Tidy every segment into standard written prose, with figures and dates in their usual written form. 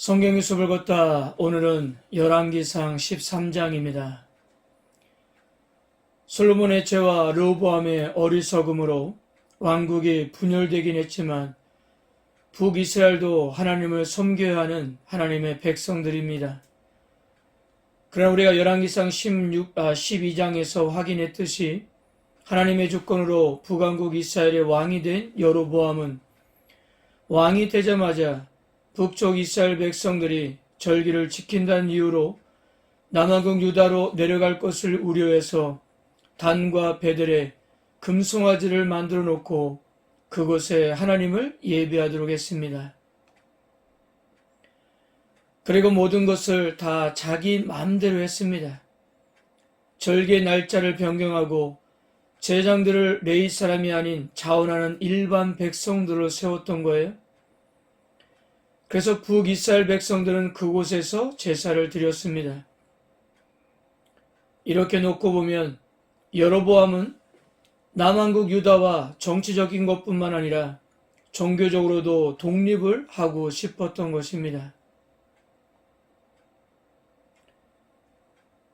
성경 유습을 걷다 오늘은 열왕기상 13장입니다. 솔로몬의 죄와 르호보암의 어리석음으로 왕국이 분열되긴 했지만 북이스라엘도 하나님을 섬겨야 하는 하나님의 백성들입니다. 그러나 우리가 열왕기상 12장에서 확인했듯이 하나님의 주권으로 북왕국 이스라엘의 왕이 된 여로보암은 왕이 되자마자 북쪽 이스라엘 백성들이 절기를 지킨다는 이유로 남왕국 유다로 내려갈 것을 우려해서 단과 베델에 금송아지를 만들어 놓고 그곳에 하나님을 예배하도록 했습니다. 그리고 모든 것을 다 자기 마음대로 했습니다. 절기의 날짜를 변경하고 제장들을 레위 사람이 아닌 자원하는 일반 백성들을 세웠던 거예요. 그래서 북이스라엘 백성들은 그곳에서 제사를 드렸습니다. 이렇게 놓고 보면 여로보암은 남왕국 유다와 정치적인 것뿐만 아니라 종교적으로도 독립을 하고 싶었던 것입니다.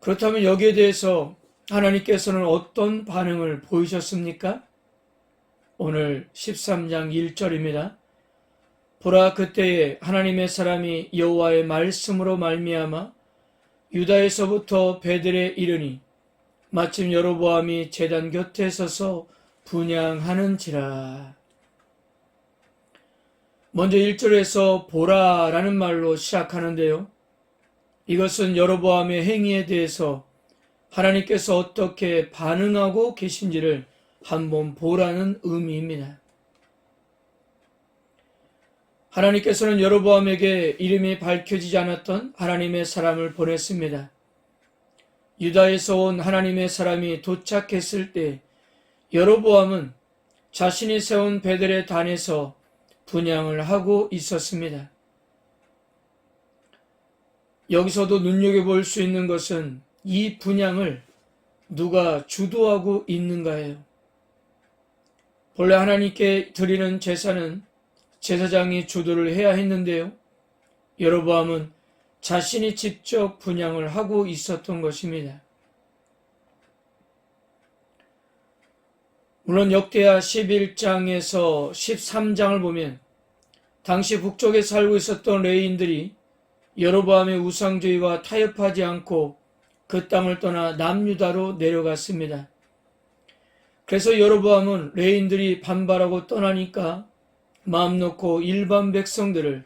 그렇다면 여기에 대해서 하나님께서는 어떤 반응을 보이셨습니까? 오늘 13장 1절입니다. 보라, 그때에 하나님의 사람이 여호와의 말씀으로 말미암아 유다에서부터 베델에 이르니 마침 여로보암이 제단 곁에 서서 분향하는지라. 먼저 1절에서 보라라는 말로 시작하는데요. 이것은 여로보암의 행위에 대해서 하나님께서 어떻게 반응하고 계신지를 한번 보라는 의미입니다. 하나님께서는 여로보암에게 이름이 밝혀지지 않았던 하나님의 사람을 보냈습니다. 유다에서 온 하나님의 사람이 도착했을 때 여로보암은 자신이 세운 베델의 단에서 분향을 하고 있었습니다. 여기서도 눈여겨볼 수 있는 것은 이 분향을 누가 주도하고 있는가예요. 본래 하나님께 드리는 제사는 제사장이 주도를 해야 했는데요. 여로보암은 자신이 직접 분향을 하고 있었던 것입니다. 물론 역대하 11장에서 13장을 보면 당시 북쪽에 살고 있었던 레위인들이 여로보암의 우상주의와 타협하지 않고 그 땅을 떠나 남유다로 내려갔습니다. 그래서 여로보암은 레위인들이 반발하고 떠나니까 마음 놓고 일반 백성들을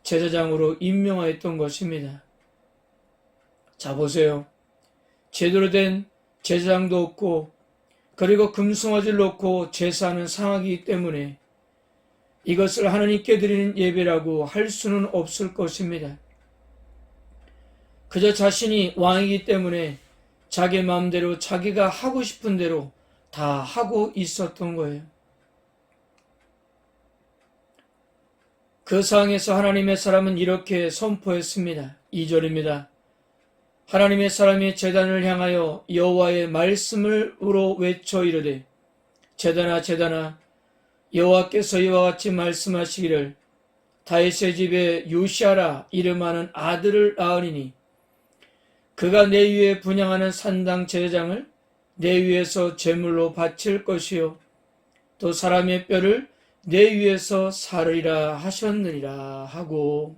제사장으로 임명하였던 것입니다. 자, 보세요. 제대로 된 제사장도 없고 그리고 금송아지를 놓고 제사하는 상황이기 때문에 이것을 하나님께 드리는 예배라고 할 수는 없을 것입니다. 그저 자신이 왕이기 때문에 자기 마음대로 자기가 하고 싶은 대로 다 하고 있었던 거예요. 그 상황에서 하나님의 사람은 이렇게 선포했습니다. 2절입니다. 하나님의 사람이 제단을 향하여 여호와의 말씀으로 외쳐 이르되 제단아 제단아 여호와께서 이와 같이 말씀하시기를 다윗의 집에 요시아라 이름하는 아들을 낳으리니 그가 내 위에 분향하는 산당 제사장을 내 위에서 제물로 바칠 것이요 또 사람의 뼈를 내 위에서 사르리라 하셨느니라 하고.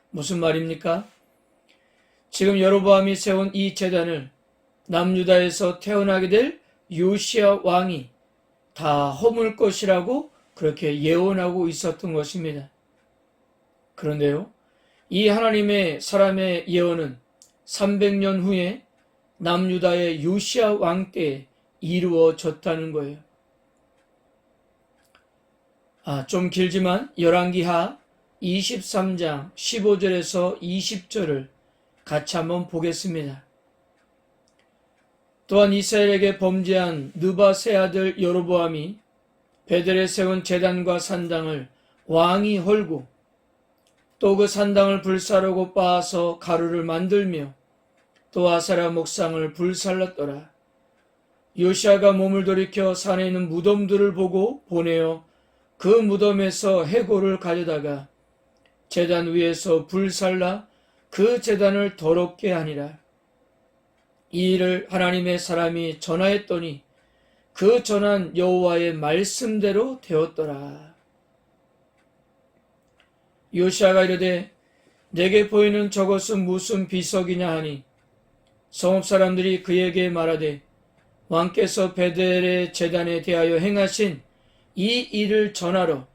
무슨 말입니까? 지금 여로보암이 세운 이 제단을 남유다에서 태어나게 될 요시야 왕이 다 허물 것이라고 그렇게 예언하고 있었던 것입니다. 그런데요, 이 하나님의 사람의 예언은 300년 후에 남유다의 요시야 왕 때에 이루어졌다는 거예요. 좀 길지만 열왕기하 23장 15절에서 20절을 같이 한번 보겠습니다. 또한 이스라엘에게 범죄한 느밧의 아들 여로보암이 베델에 세운 제단과 산당을 왕이 헐고 또 그 산당을 불사르고 빻아서 가루를 만들며 또 아세라 목상을 불살랐더라. 요시아가 몸을 돌이켜 산에 있는 무덤들을 보고 보내어 그 무덤에서 해골을 가져다가 제단 위에서 불살라 그 제단을 더럽게 하니라. 이 일을 하나님의 사람이 전하였더니 그 전한 여호와의 말씀대로 되었더라. 요시야가 이르되 내게 보이는 저것은 무슨 비석이냐 하니 성읍 사람들이 그에게 말하되 왕께서 베델의 제단에 대하여 행하신 이 일을 전하러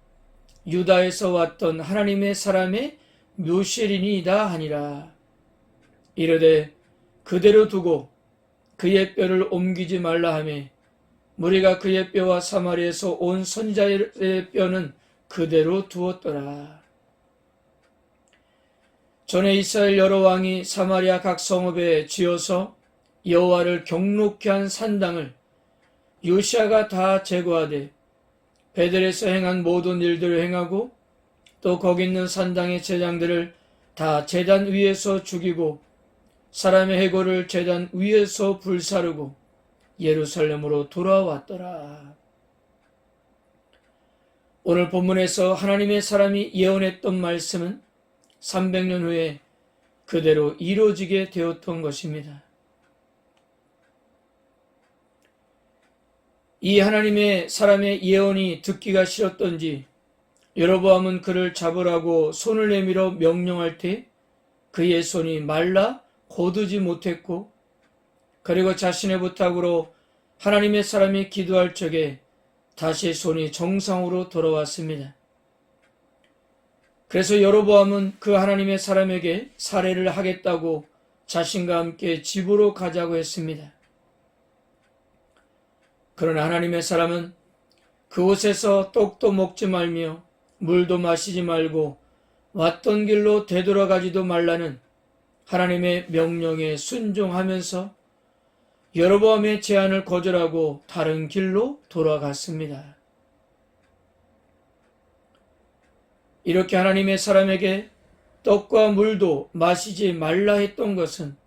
유다에서 왔던 하나님의 사람의 묘실이니이다 하니라. 이르되 그대로 두고 그의 뼈를 옮기지 말라 하며 무리가 그의 뼈와 사마리에서 온 선지자의 뼈는 그대로 두었더라. 전에 이스라엘 여러 왕이 사마리아 각 성읍에 지어서 여호와를 경록케 한 산당을 요시야가 다 제거하되 베델에서 행한 모든 일들을 행하고 또 거기 있는 산당의 제장들을 다 제단 위에서 죽이고 사람의 해골을 제단 위에서 불사르고 예루살렘으로 돌아왔더라. 오늘 본문에서 하나님의 사람이 예언했던 말씀은 300년 후에 그대로 이루어지게 되었던 것입니다. 이 하나님의 사람의 예언이 듣기가 싫었던지 여로보암은 그를 잡으라고 손을 내밀어 명령할 때 그의 손이 말라 고두지 못했고 그리고 자신의 부탁으로 하나님의 사람이 기도할 적에 다시 손이 정상으로 돌아왔습니다. 그래서 여로보암은 그 하나님의 사람에게 살해를 하겠다고 자신과 함께 집으로 가자고 했습니다. 그러나 하나님의 사람은 그곳에서 떡도 먹지 말며 물도 마시지 말고 왔던 길로 되돌아가지도 말라는 하나님의 명령에 순종하면서 여로보암의 제안을 거절하고 다른 길로 돌아갔습니다. 이렇게 하나님의 사람에게 떡과 물도 마시지 말라 했던 것은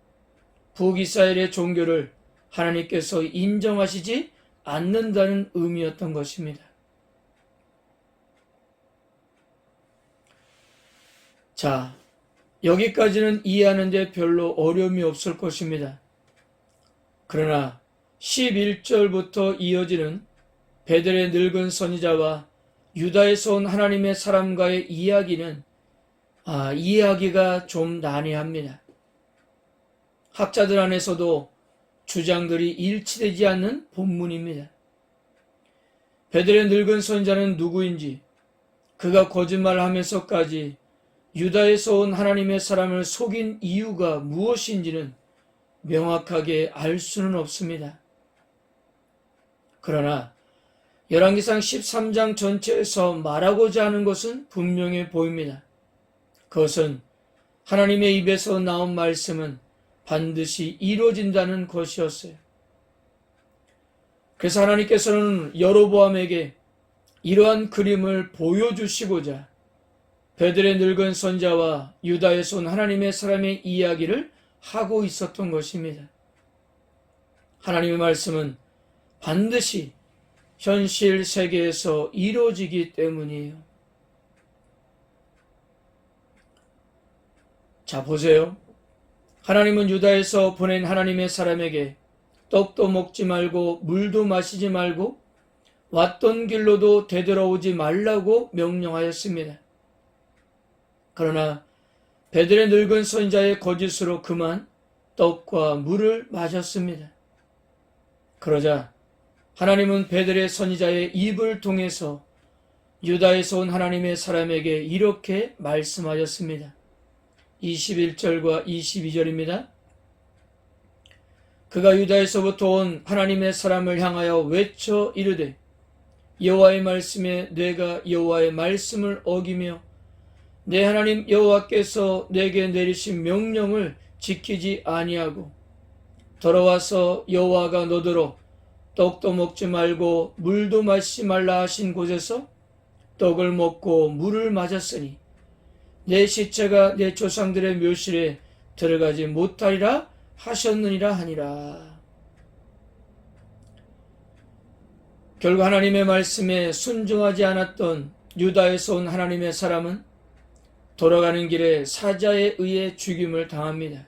북이스라엘의 종교를 하나님께서 인정하시지 않는다는 의미였던 것입니다. 자, 여기까지는 이해하는 데 별로 어려움이 없을 것입니다. 그러나 11절부터 이어지는 베델의 늙은 선지자와 유다에서 온 하나님의 사람과의 이야기는 이해하기가 좀 난해합니다. 학자들 안에서도 주장들이 일치되지 않는 본문입니다. 베델의 늙은 선지자는 누구인지, 그가 거짓말하면서까지 유다에서 온 하나님의 사람을 속인 이유가 무엇인지는 명확하게 알 수는 없습니다. 그러나 열왕기상 13장 전체에서 말하고자 하는 것은 분명해 보입니다. 그것은 하나님의 입에서 나온 말씀은 반드시 이루어진다는 것이었어요. 그래서 하나님께서는 여로보암에게 이러한 그림을 보여주시고자 베델의 늙은 선지자와 유다에서 온 하나님의 사람의 이야기를 하고 있었던 것입니다. 하나님의 말씀은 반드시 현실 세계에서 이루어지기 때문이에요. 자, 보세요. 하나님은 유다에서 보낸 하나님의 사람에게 떡도 먹지 말고 물도 마시지 말고 왔던 길로도 되돌아오지 말라고 명령하였습니다. 그러나 베델의 늙은 선지자의 거짓으로 그만 떡과 물을 마셨습니다. 그러자 하나님은 베델의 선지자의 입을 통해서 유다에서 온 하나님의 사람에게 이렇게 말씀하셨습니다. 21절과 22절입니다. 그가 유다에서부터 온 하나님의 사람을 향하여 외쳐 이르되 여호와의 말씀에 내가 여호와의 말씀을 어기며 내 하나님 여호와께서 내게 내리신 명령을 지키지 아니하고 돌아와서 여호와가 너더러 떡도 먹지 말고 물도 마시지 말라 하신 곳에서 떡을 먹고 물을 마셨으니 내 시체가 내 조상들의 묘실에 들어가지 못하리라 하셨느니라 하니라. 결국 하나님의 말씀에 순종하지 않았던 유다에서 온 하나님의 사람은 돌아가는 길에 사자에 의해 죽임을 당합니다.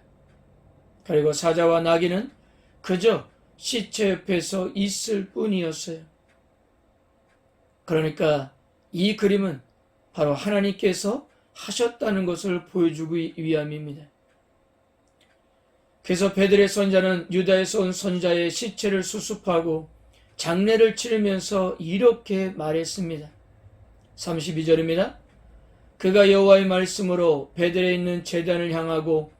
그리고 사자와 나귀는 그저 시체 옆에서 있을 뿐이었어요. 그러니까 이 그림은 바로 하나님께서 하셨다는 것을 보여주기 위함입니다. 그래서 베들의 선자는 유다에서 온 선자의 시체를 수습하고 장례를 치르면서 이렇게 말했습니다. 32절입니다. 그가 여호와의 말씀으로 베들에 있는 제단을 향하고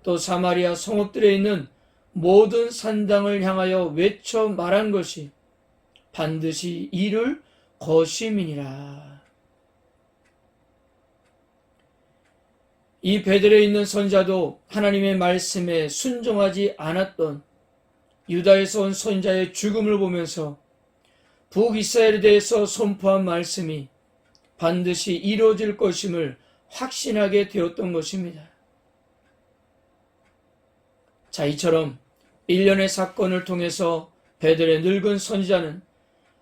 또 사마리아 성읍들에 있는 모든 산당을 향하여 외쳐 말한 것이 반드시 이룰 것임이니라. 이 베들에 있는 선자도 하나님의 말씀에 순종하지 않았던 유다에서 온 선자의 죽음을 보면서 북이스라엘에 대해서 선포한 말씀이 반드시 이루어질 것임을 확신하게 되었던 것입니다. 자, 이처럼 일련의 사건을 통해서 베들의 늙은 선지자는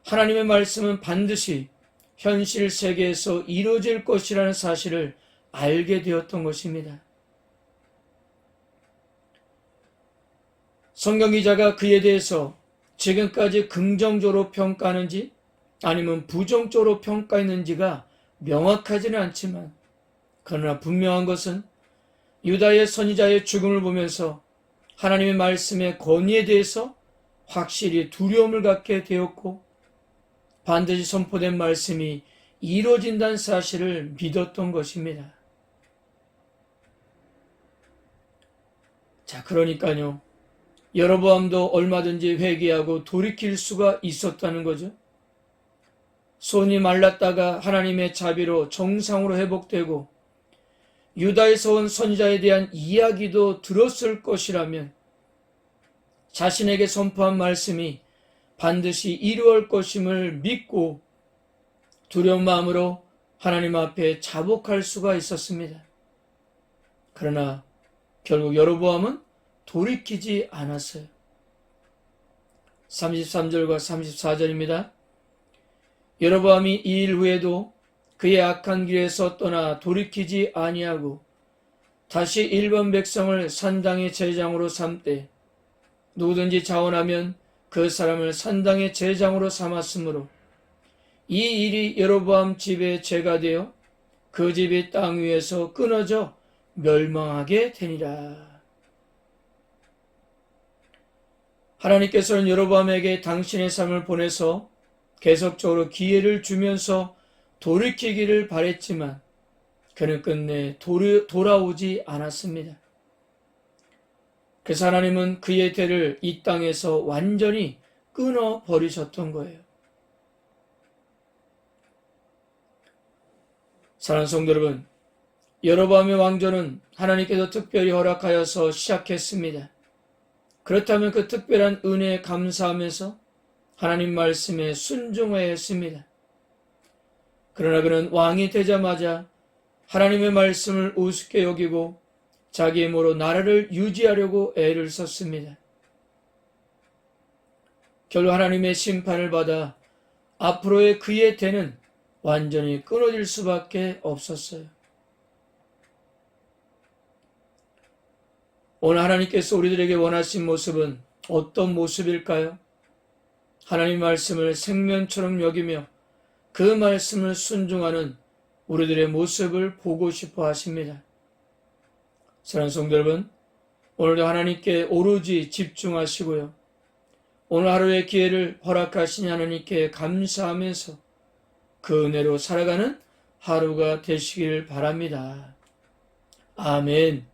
하나님의 말씀은 반드시 현실 세계에서 이루어질 것이라는 사실을 알게 되었던 것입니다. 성경 기자가 그에 대해서 지금까지 긍정적으로 평가하는지 아니면 부정적으로 평가했는지가 명확하지는 않지만 그러나 분명한 것은 유다의 선지자의 죽음을 보면서 하나님의 말씀의 권위에 대해서 확실히 두려움을 갖게 되었고 반드시 선포된 말씀이 이루어진다는 사실을 믿었던 것입니다. 자, 그러니까요. 여로보암도 얼마든지 회개하고 돌이킬 수가 있었다는 거죠. 손이 말랐다가 하나님의 자비로 정상으로 회복되고 유다에서 온 선지자에 대한 이야기도 들었을 것이라면 자신에게 선포한 말씀이 반드시 이루어질 것임을 믿고 두려운 마음으로 하나님 앞에 자복할 수가 있었습니다. 그러나 결국 여로보암은 돌이키지 않았어요. 33절과 34절입니다. 여로보암이 이 일 후에도 그의 악한 길에서 떠나 돌이키지 아니하고 다시 일반 백성을 산당의 제장으로 삼되 누구든지 자원하면 그 사람을 산당의 제장으로 삼았으므로 이 일이 여로보암 집의 죄가 되어 그 집이 땅 위에서 끊어져 멸망하게 되니라. 하나님께서는 여로보암에게 당신의 삶을 보내서 계속적으로 기회를 주면서 돌이키기를 바랬지만 그는 끝내 돌아오지 않았습니다. 그래서 하나님은 그의 대를 이 땅에서 완전히 끊어버리셨던 거예요. 사랑하는 성도 여러분, 여로보암의 왕조는 하나님께서 특별히 허락하여서 시작했습니다. 그렇다면 그 특별한 은혜에 감사하면서 하나님 말씀에 순종해야 했습니다. 그러나 그는 왕이 되자마자 하나님의 말씀을 우습게 여기고 자기 힘으로 나라를 유지하려고 애를 썼습니다. 결국 하나님의 심판을 받아 앞으로의 그의 대는 완전히 끊어질 수밖에 없었어요. 오늘 하나님께서 우리들에게 원하신 모습은 어떤 모습일까요? 하나님 말씀을 생명처럼 여기며 그 말씀을 순종하는 우리들의 모습을 보고 싶어 하십니다. 사랑하는 성도 여러분, 오늘도 하나님께 오로지 집중하시고요. 오늘 하루의 기회를 허락하신 하나님께 감사하면서 그 은혜로 살아가는 하루가 되시길 바랍니다. 아멘.